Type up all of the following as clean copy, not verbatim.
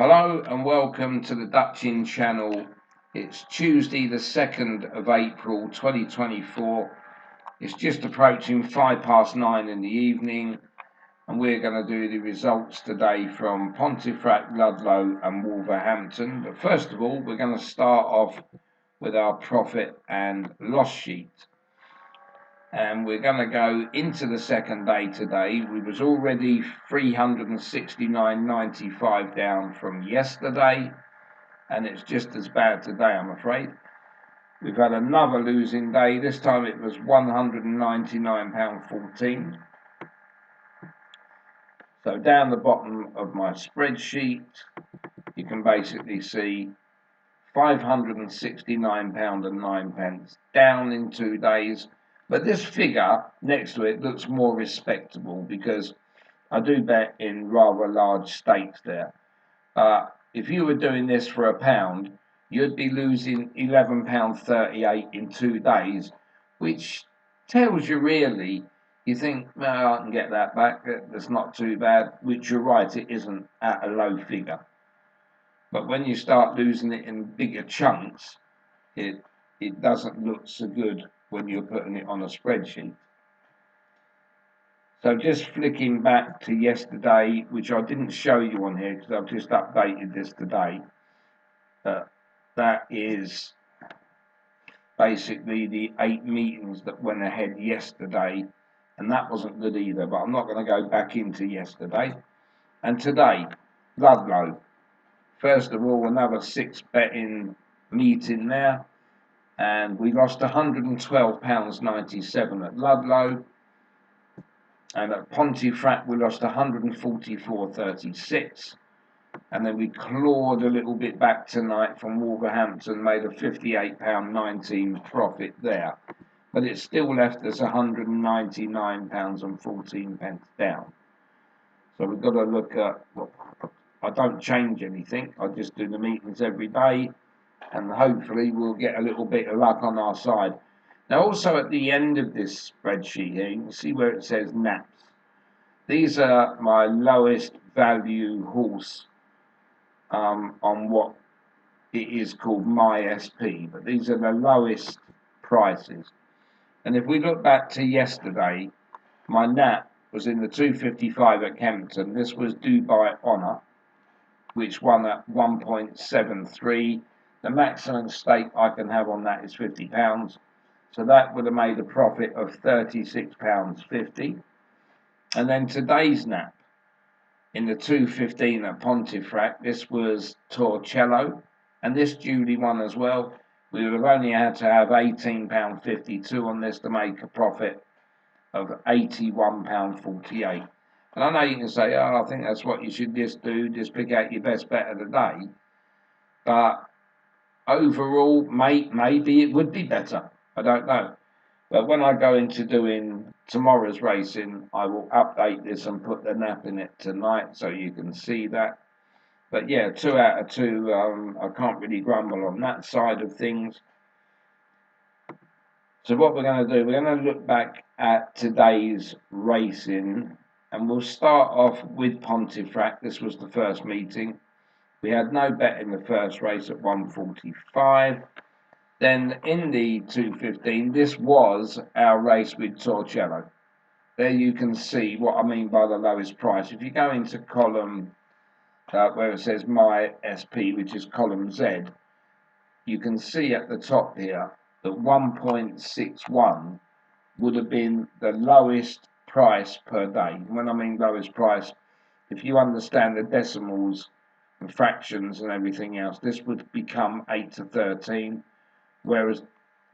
Hello and welcome to the Dutch Inn channel. It's Tuesday the 2nd of April 2024. It's just approaching 9:05 in the evening and we're going to do the results today from Pontefract, Ludlow and Wolverhampton. But first of all, we're going to start off with our profit and loss sheet. And we're going to go into the second day today. We was already 369.95 down from yesterday, and it's just as bad today, I'm afraid. We've had another losing day. This time it was £199.14. So down the bottom of my spreadsheet, you can basically see £569.09 down in 2 days. But this figure next to it looks more respectable because I do bet in rather large stakes there. If you were doing this for £1, you'd be losing £11.38 in 2 days, which tells you really, you think, well, I can get that back, that's not too bad, which you're right, it isn't at a low figure. But when you start losing it in bigger chunks, it doesn't look so good when you're putting it on a spreadsheet. So just flicking back to yesterday, which I didn't show you on here because I've just updated this today. That is basically the 8 meetings that went ahead yesterday, and that wasn't good either, but I'm not going to go back into yesterday. And today, Ludlow. First of all, another 6 betting meeting there, and we lost £112.97 at Ludlow, and at Pontefract we lost 144.36, and then we clawed a little bit back tonight from Wolverhampton, made a £58.19 profit there, but it still left us £199.14 down. So we've got to look at, well, I don't change anything, I just do the meetings every day, and hopefully we'll get a little bit of luck on our side. Now also at the end of this spreadsheet here, you can see where it says naps. These are my lowest value horse on what it is called my SP, but these are the lowest prices. And if we look back to yesterday, my nap was in the 255 at Kempton. This was Dubai Honour, which won at 1.73. The maximum stake I can have on that is £50. So that would have made a profit of £36.50. And then today's nap in the 215 at Pontefract, this was Torcello, and this duly won as well. We would have only had to have £18.52 on this to make a profit of £81.48. And I know you can say, oh, I think that's what you should just do, just pick out your best bet of the day. But overall, maybe it would be better. I don't know. But when I go into doing tomorrow's racing, I will update this and put the nap in it tonight so you can see that. But yeah, 2 out of 2, I can't really grumble on that side of things. So what we're going to do, we're going to look back at today's racing, and we'll start off with Pontefract. This was the first meeting. We had no bet in the first race at 145. Then in the 215, this was our race with Torcello. There you can see what I mean by the lowest price. If you go into column where it says my SP, which is column Z, you can see at the top here that 1.61 would have been the lowest price per day. When I mean lowest price, if you understand the decimals and fractions and everything else, this would become 8 to 13, whereas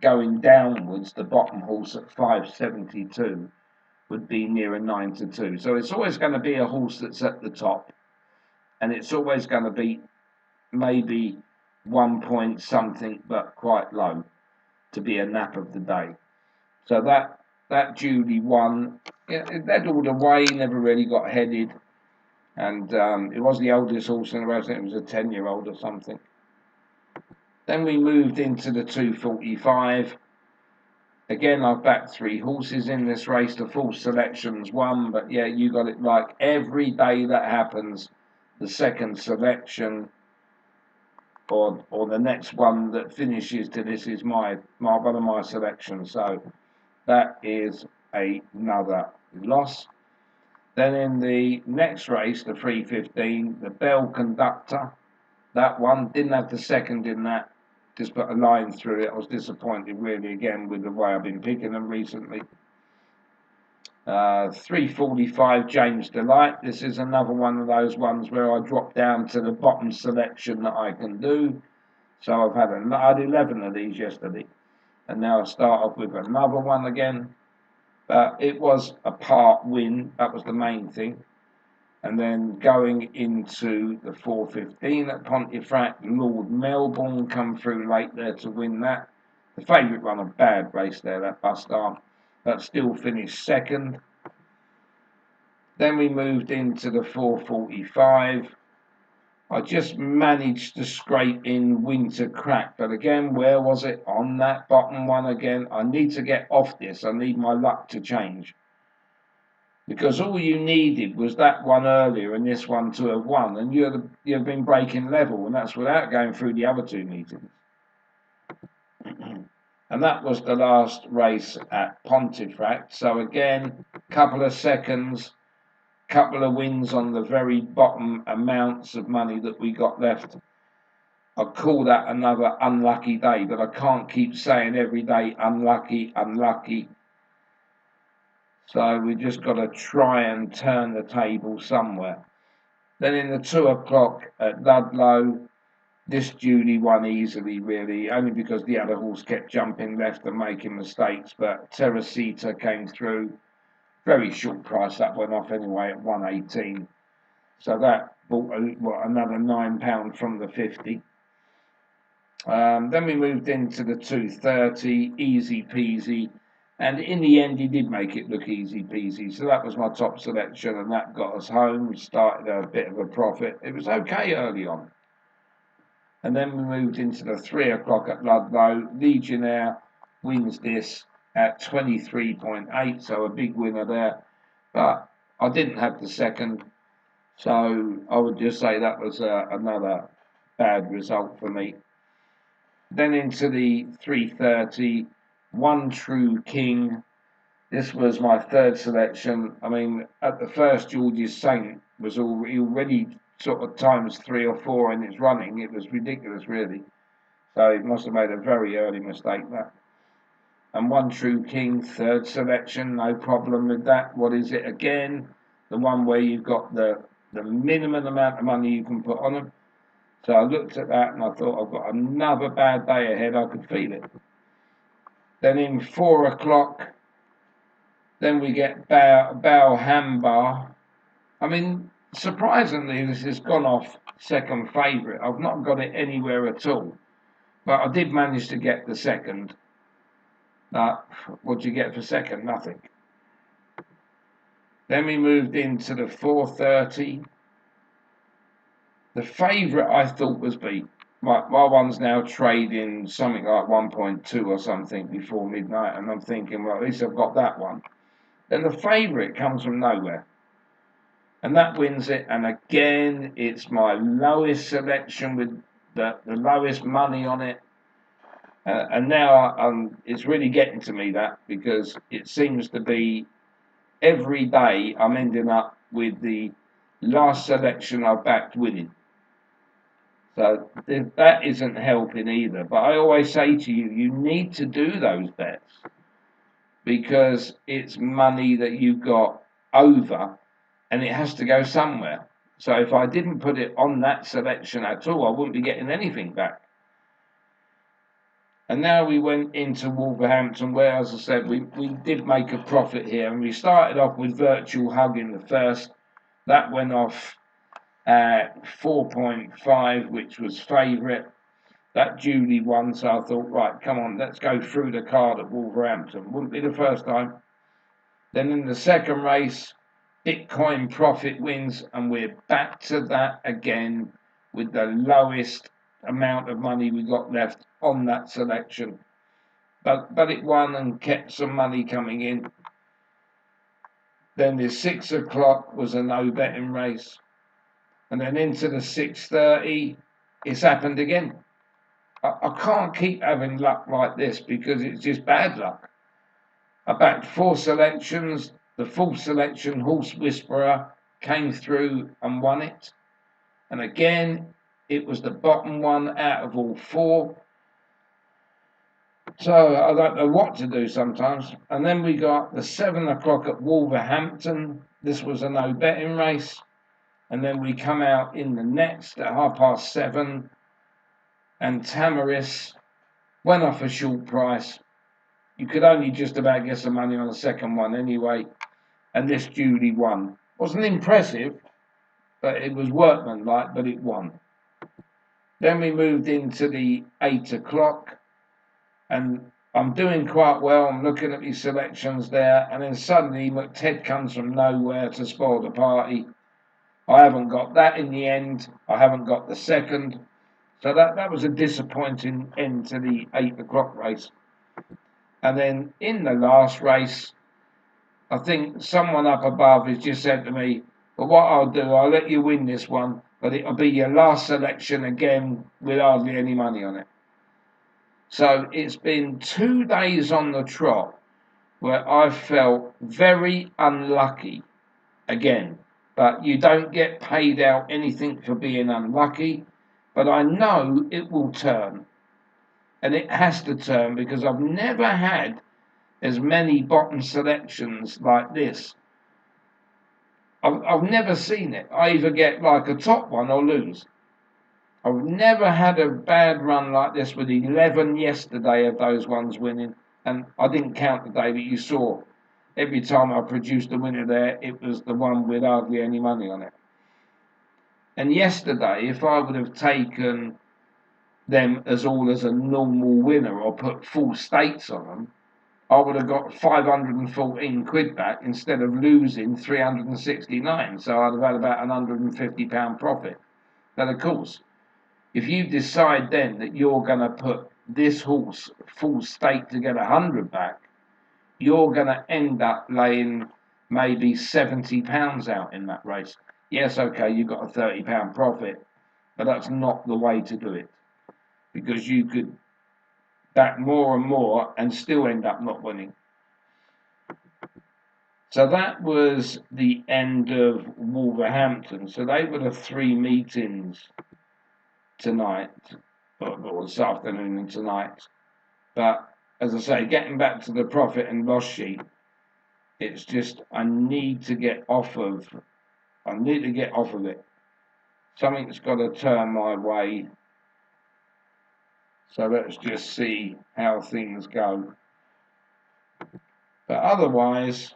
going downwards, the bottom horse at 572 would be nearer 9 to 2. So it's always going to be a horse that's at the top, and it's always going to be maybe 1 point something, but quite low to be a nap of the day. So that duly won. It led all the way, never really got headed, and it was the oldest horse in the race. It was a 10-year-old or something. Then we moved into the 245. Again, I've backed 3 horses in this race. The full selection's won, but yeah, you got it like every day that happens, the second selection, or the next one that finishes to this is my one of my selections. So that is another loss. Then in the next race, the 3:15, the Bell Conductor, that one didn't have the second in that. Just put a line through it. I was disappointed really again with the way I've been picking them recently. 3:45 James Delight. This is another one of those ones where I drop down to the bottom selection that I can do. So I had 11 of these yesterday, and now I start off with another one again. But it was a part win. That was the main thing. And then going into the 4:15 at Pontefract, Lord Melbourne come through late there to win that. The favourite run a bad race there, that bust arm, but still finished second. Then we moved into the 4:45. I just managed to scrape in Winter Crack, but again, where was it? On that bottom one again. I need to get off this. I need my luck to change. Because all you needed was that one earlier and this one to have won, and you've been breaking level, and that's without going through the other two meetings. And that was the last race at Pontefract. So again, couple of seconds, couple of wins on the very bottom amounts of money that we got left. I'd call that another unlucky day, but I can't keep saying every day unlucky, unlucky. So we just got to try and turn the table somewhere. Then in the 2 o'clock at Ludlow, this Julie won easily, really, only because the other horse kept jumping left and making mistakes. But Teresita came through. Very short price that went off anyway at 118. So that bought another £9 from the 50. Then we moved into the 2:30, easy peasy. And in the end, he did make it look easy peasy. So that was my top selection, and that got us home. We started a bit of a profit. It was okay early on. And then we moved into the 3 o'clock at Ludlow. Legionnaire wins this at 23.8, so a big winner there. But I didn't have the second, so I would just say that was another bad result for me. Then into the 3:30. One True King. This was my third selection. I mean, at the first, George's Saint was already sort of times 3 or 4 in its running. It was ridiculous, really. So it must have made a very early mistake, that. And One True King, third selection, no problem with that. What is it again? The one where you've got the minimum amount of money you can put on them. So I looked at that and I thought, I've got another bad day ahead. I could feel it. Then in 4 o'clock, then we get Balhamba. I mean, surprisingly, this has gone off second favourite. I've not got it anywhere at all. But I did manage to get the second. What do you get for second? Nothing. Then we moved into the 4:30. The favourite I thought was beat. My one's now trading something like 1.2 or something before midnight, and I'm thinking, well, at least I've got that one. Then the favourite comes from nowhere, and that wins it. And again, it's my lowest selection with the lowest money on it. And now it's really getting to me, that, because it seems to be every day I'm ending up with the last selection I've backed winning. So that isn't helping either. But I always say to you, you need to do those bets because it's money that you've got over and it has to go somewhere. So if I didn't put it on that selection at all, I wouldn't be getting anything back. And now we went into Wolverhampton, where, as I said, we did make a profit here. And we started off with Virtual Hug in the first. That went off at 4.5, which was favourite. That Julie won, so I thought, right, come on, let's go through the card at Wolverhampton. Wouldn't be the first time. Then in the second race, Bitcoin Profit wins, and we're back to that again with the lowest amount of money we got left on that selection. But it won and kept some money coming in. Then the 6 o'clock was a no betting race. and then into the 6:30, it's happened again. I can't keep having luck like this because it's just bad luck. I backed 4 selections. The 4th selection, Horse Whisperer, came through and won it. And again, it was the bottom one out of all 4. So I don't know what to do sometimes. And then we got the 7 o'clock at Wolverhampton. This was a no betting race. And then we come out in the next at 7:30. And Tamaris went off a short price. You could only just about get some money on the second one anyway. And this duly won. Wasn't impressive, but it was workmanlike, but it won. Then we moved into the 8 o'clock. And I'm doing quite well. I'm looking at these selections there, and then suddenly Ted comes from nowhere to spoil the party. I haven't got that in the end. I haven't got the second. So that was a disappointing end to the 8 o'clock race. And then in the last race, I think someone up above has just said to me, well, what I'll do, I'll let you win this one, but it'll be your last selection again with hardly any money on it. So it's been 2 days on the trot where I felt very unlucky again. But you don't get paid out anything for being unlucky. But I know it will turn. And it has to turn because I've never had as many bottom selections like this. I've never seen it. I either get like a top one or lose. I've never had a bad run like this with 11 yesterday of those ones winning. And I didn't count the day, but you saw every time I produced a winner there, it was the one with hardly any money on it. And yesterday, if I would have taken them as a normal winner or put full stakes on them, I would have got 514 quid back instead of losing 369. So I'd have had about £150 profit. But of course, if you decide then that you're going to put this horse full stake to get 100 back, you're going to end up laying maybe £70 out in that race. Yes, okay, you've got a £30 profit, but that's not the way to do it. Because you could back more and more and still end up not winning. So that was the end of Wolverhampton. So they were the 3 meetings tonight, or this afternoon and tonight. But as I say, getting back to the profit and loss sheet, it's just I need to get off of it. Something's got to turn my way. So let's just see how things go. But otherwise,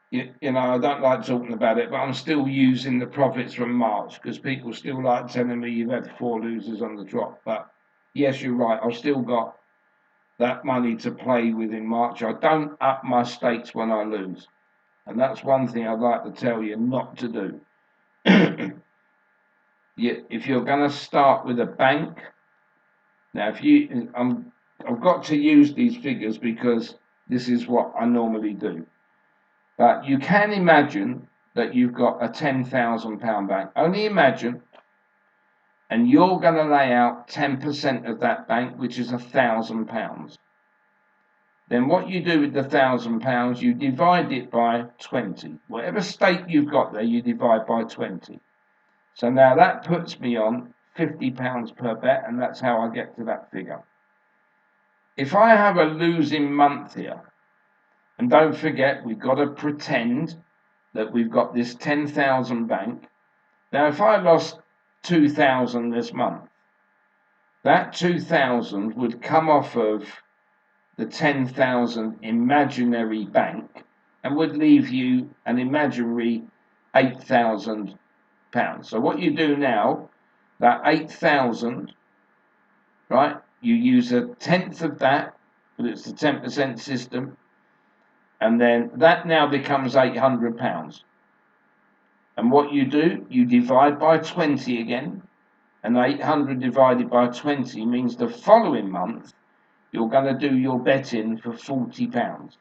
you know, I don't like talking about it, but I'm still using the profits from March because people still like telling me you've had 4 losers on the drop. But yes, you're right. I've still got that money to play with in March. I don't up my stakes when I lose. And that's one thing I'd like to tell you not to do. If you're going to start with a bank, now I've got to use these figures because this is what I normally do. But you can imagine that you've got a £10,000 bank. Only imagine, and you're going to lay out 10% of that bank, which is £1,000. Then what you do with the £1,000, you divide it by 20. Whatever stake you've got there, you divide by 20. So now that puts me on £50 per bet, and that's how I get to that figure. If I have a losing month here, and don't forget, we've got to pretend that we've got this 10,000 bank. Now, if I lost 2,000 this month, that 2,000 would come off of the 10,000 imaginary bank and would leave you an imaginary £8,000. So what you do now, that 8,000, right, you use a tenth of that, but it's the 10% system, and then that now becomes £800. And what you do, you divide by 20 again, and 800 divided by 20 means the following month you're going to do your betting for £40,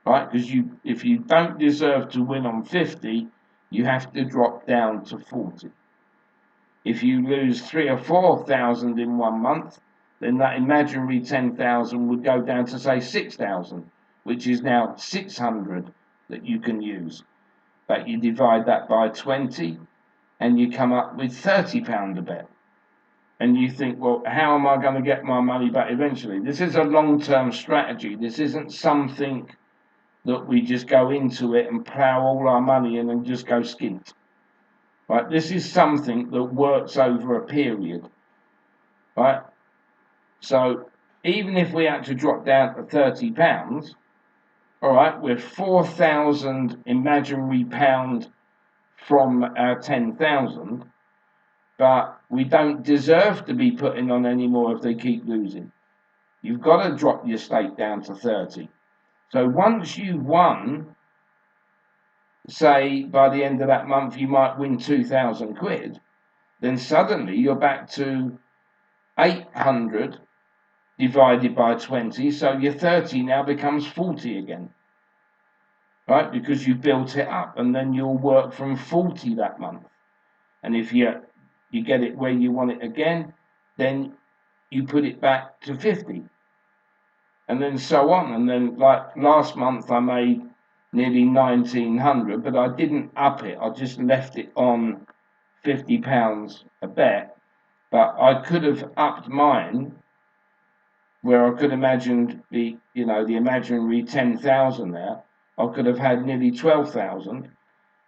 right? Because if you don't deserve to win on 50, you have to drop down to 40. If you lose 3,000 or 4,000 in 1 month, then that imaginary 10,000 would go down to say 6,000, which is now 600 that you can use. But you divide that by 20 and you come up with £30 a bet. And you think, well, how am I going to get my money back eventually? This is a long-term strategy. This isn't something that we just go into it and plough all our money in and just go skint. Right? This is something that works over a period. Right? So even if we had to drop down to £30, all right, we're 4,000 imaginary pound from our 10,000, but we don't deserve to be putting on any more if they keep losing. You've got to drop your stake down to 30. So once you've won, say by the end of that month you might win 2,000 quid, then suddenly you're back to 800 divided by 20, so your 30 now becomes 40 again. Right? Because you built it up, and then you'll work from 40 that month. And if you get it where you want it again, then you put it back to 50. And then so on. And then like last month I made nearly 1,900, but I didn't up it. I just left it on £50 a bet. But I could have upped mine, where I could imagine the imaginary 10,000 there. I could have had nearly 12,000,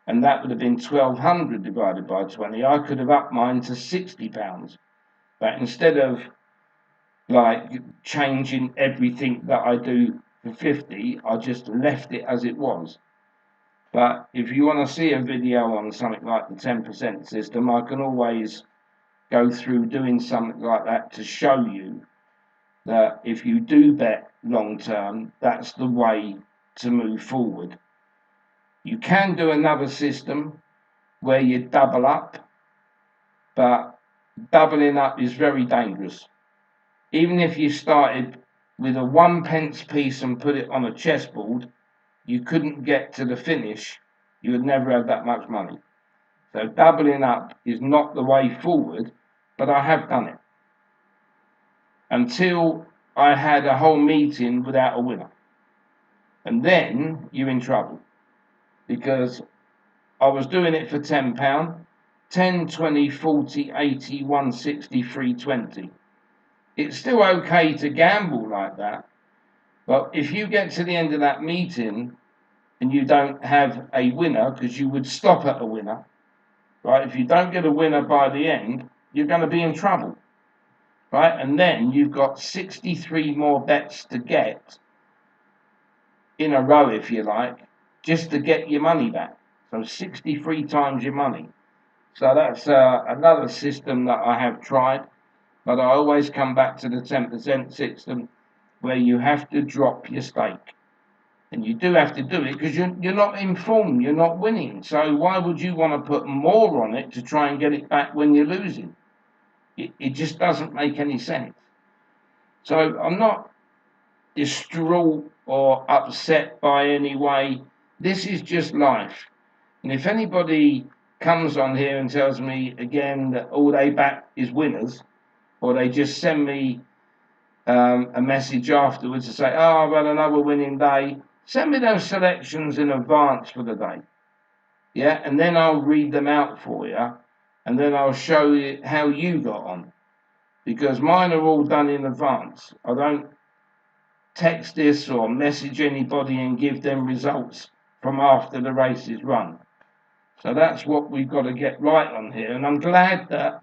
and that would have been 1,200 divided by 20. I could have upped mine to £60. But instead of like changing everything that I do for 50, I just left it as it was. But if you want to see a video on something like the 10% system, I can always go through doing something like that to show you that if you do bet long term, that's the way to move forward. You can do another system where you double up, but doubling up is very dangerous. Even if you started with a 1 pence piece and put it on a chessboard, you couldn't get to the finish. You would never have that much money. So doubling up is not the way forward, but I have done it. Until I had a whole meeting without a winner. And then you're in trouble. Because I was doing it for £10, 10, 20, 40, 80, 160, 320. It's still okay to gamble like that, but if you get to the end of that meeting and you don't have a winner, because you would stop at a winner, right? If you don't get a winner by the end, you're going to be in trouble, right? And then you've got 63 more bets to get in a row, if you like, just to get your money back. So 63 times your money. So that's another system that I have tried. But I always come back to the 10% system, where you have to drop your stake. And you do have to do it because you're not in form, you're not winning. So why would you want to put more on it to try and get it back when you're losing? It just doesn't make any sense. So I'm not distraught or upset by any way. This is just life. And if anybody comes on here and tells me again that all they back is winners, or they just send me a message afterwards to say, oh, I've had another winning day, send me those selections in advance for the day. Yeah, and then I'll read them out for you, and then I'll show you how you got on. Because mine are all done in advance. I don't text this or message anybody and give them results from after the race is run. So that's what we've got to get right on here. And I'm glad that,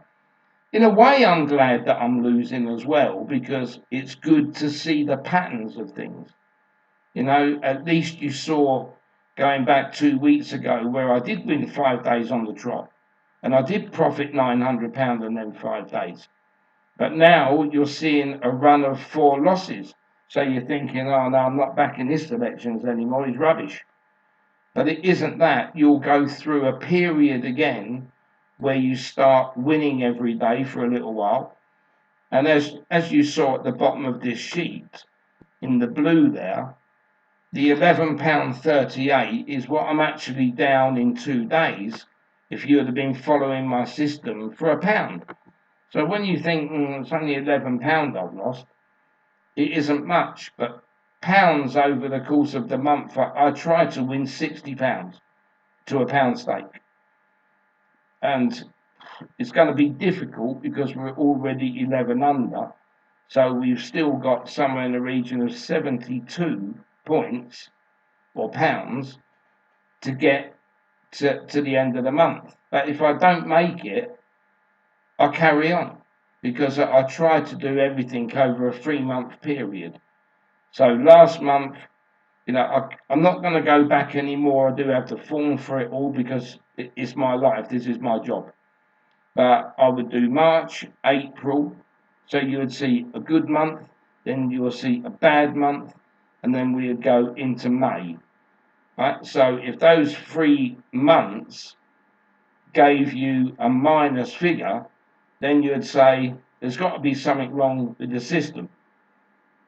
in a way, I'm glad that I'm losing as well, because it's good to see the patterns of things. You know, at least you saw going back 2 weeks ago where I did win 5 days on the trot, and I did profit £900 in them 5 days. But now you're seeing a run of 4 losses. So you're thinking, oh no, I'm not backing his selections anymore, he's rubbish. But it isn't that. You'll go through a period again where you start winning every day for a little while. And as you saw at the bottom of this sheet, in the blue there, the £11.38 is what I'm actually down in 2 days if you had been following my system for £1. So when you think it's only £11 I've lost, it isn't much, but pounds over the course of the month, I try to win £60 to a pound stake. And it's going to be difficult because we're already 11 under. So we've still got somewhere in the region of 72 points or pounds to get to the end of the month. But if I don't make it, I carry on because I try to do everything over a 3-month period. So last month, I'm not going to go back anymore. I do have the form for it all because it's my life. This is my job. But I would do March, April. So you would see a good month, then you will see a bad month, and then we would go into May. Right? So if those 3 months gave you a minus figure, then you would say there's got to be something wrong with the system.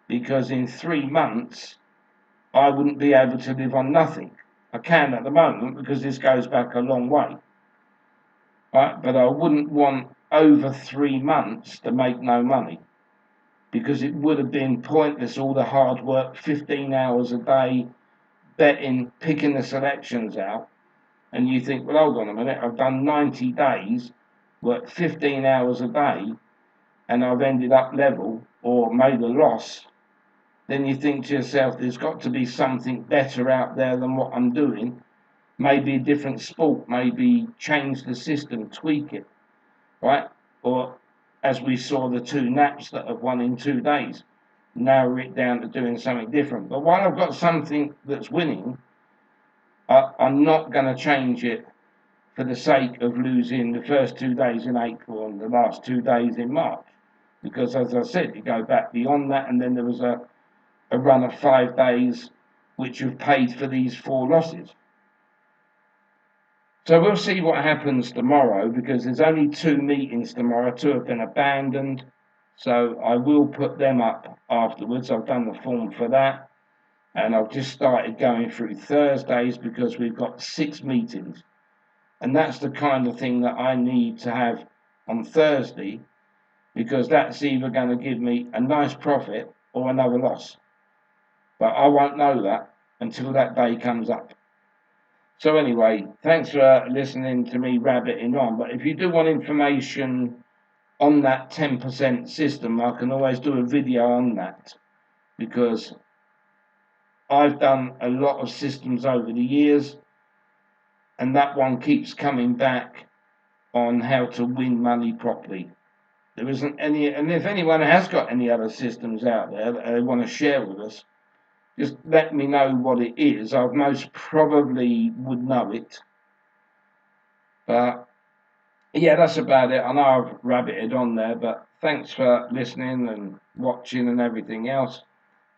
Because in 3 months, I wouldn't be able to live on nothing. I can at the moment because this goes back a long way. Right? But I wouldn't want over 3 months to make no money. Because it would have been pointless, all the hard work, 15 hours a day, betting, picking the selections out. And you think, well, hold on a minute, I've done 90 days, worked 15 hours a day, and I've ended up level or made a loss. Then you think to yourself, there's got to be something better out there than what I'm doing. Maybe a different sport, maybe change the system, tweak it, right? Or as we saw the 2 naps that have won in 2 days, narrow it down to doing something different. But while I've got something that's winning, I'm not going to change it for the sake of losing the first 2 days in April and the last 2 days in March. Because as I said, you go back beyond that, and then there was a run of 5 days which have paid for these 4 losses. So we'll see what happens tomorrow, because there's only 2 meetings tomorrow. 2 have been abandoned, so I will put them up afterwards. I've done the form for that, and I've just started going through Thursdays because we've got 6 meetings, and that's the kind of thing that I need to have on Thursday, because that's either going to give me a nice profit or another loss. But I won't know that until that day comes up. So anyway, thanks for listening to me rabbiting on. But if you do want information on that 10% system, I can always do a video on that, because I've done a lot of systems over the years, and that one keeps coming back on how to win money properly. There isn't any, and if anyone has got any other systems out there that they want to share with us, just let me know what it is. I most probably would know it. But yeah, that's about it. I know I've rabbited on there, but thanks for listening and watching and everything else.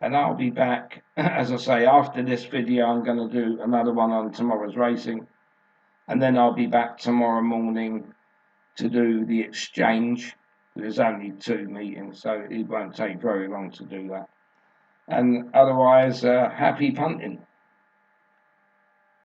And I'll be back, as I say, after this video. I'm going to do another one on tomorrow's racing. And then I'll be back tomorrow morning to do the exchange. There's only 2 meetings, so it won't take very long to do that. And otherwise, happy punting.